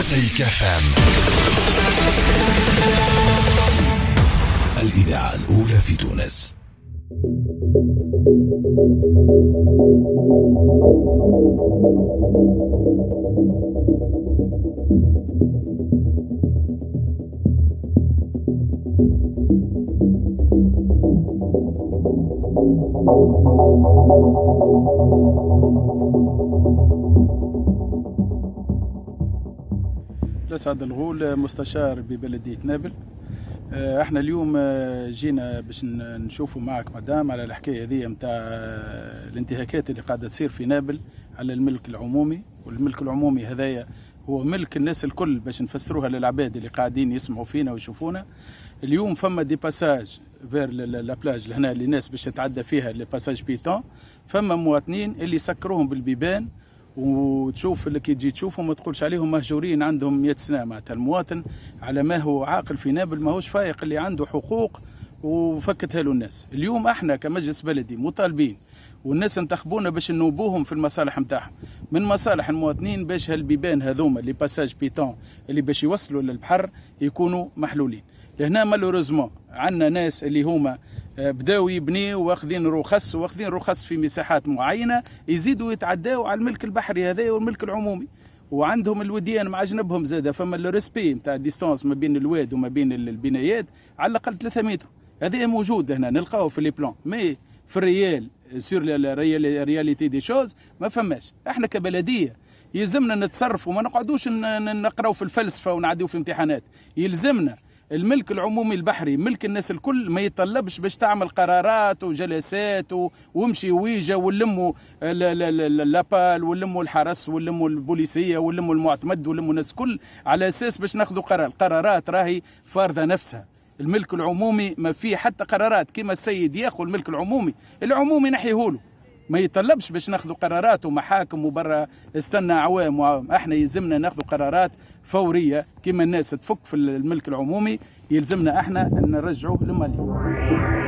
مزيكا فام، الإذاعة الأولى في تونس. لسعد الغول، مستشار ببلدية نابل. احنا اليوم جينا باش نشوفوا معك مدام على الحكاية هذه متاع الانتهاكات اللي قاعدة تصير في نابل على الملك العمومي. والملك العمومي هذايا هو ملك الناس الكل، باش نفسروها للعباد اللي قاعدين يسمعوا فينا ويشوفونا. اليوم فما دي باساج فير لا بلاج لهنا اللي الناس باش تتعدى فيها لي باساج بيتون. فما مواطنين اللي سكروهم بالبيبان، وتشوف اللي كي تجي تشوفهم ما تقولش عليهم مهجورين عندهم 100 سنه. معناتها المواطن على ما هو عاقل في نابل ماهوش فايق، اللي عنده حقوق وفكتها له الناس. اليوم احنا كمجلس بلدي مطالبين، والناس انتخبونا باش نوبوهم في المصالح نتاعهم، من مصالح المواطنين باش هالبيبان هذوما اللي باساج بيتون اللي باش يوصلوا للبحر يكونوا محلولين. لهنا مالوريزمون عندنا ناس اللي هما بداوا يبنيوا واخذين رخص في مساحات معينه، يزيدوا يتعداوا على الملك البحري هذا والملك العمومي، وعندهم الوديان مع جنبهم زاده. فما لو ريسبي نتاع الديستونس ما بين الواد وما بين البنايات على الاقل 3 متر. هذا موجود هنا نلقاوه في لي بلان، مي في الريال سور رياليتي دي شوز ما فماش. احنا كبلديه يلزمنا نتصرف وما نقعدوش نقراو في الفلسفه ونعديو في امتحانات. يلزمنا الملك العمومي البحري ملك الناس الكل، ما يطلبش باش تعمل قرارات وجلسات ومشي ويجا ونلموا لابال ونلموا الحرس ونلموا البوليسيه ونلموا المعتمد ونلموا الناس كل على اساس باش ناخذوا قرار. القرارات راهي فارضه نفسها. الملك العمومي ما فيه حتى قرارات، كما السيد ياخذ الملك العمومي نحيهوله، ما يطلبش باش ناخذوا قرارات ومحاكم وبرا استنى عوام احنا يلزمنا ناخذوا قرارات فوريه كما الناس تفك في الملك العمومي. يلزمنا احنا نرجعوه لمالي.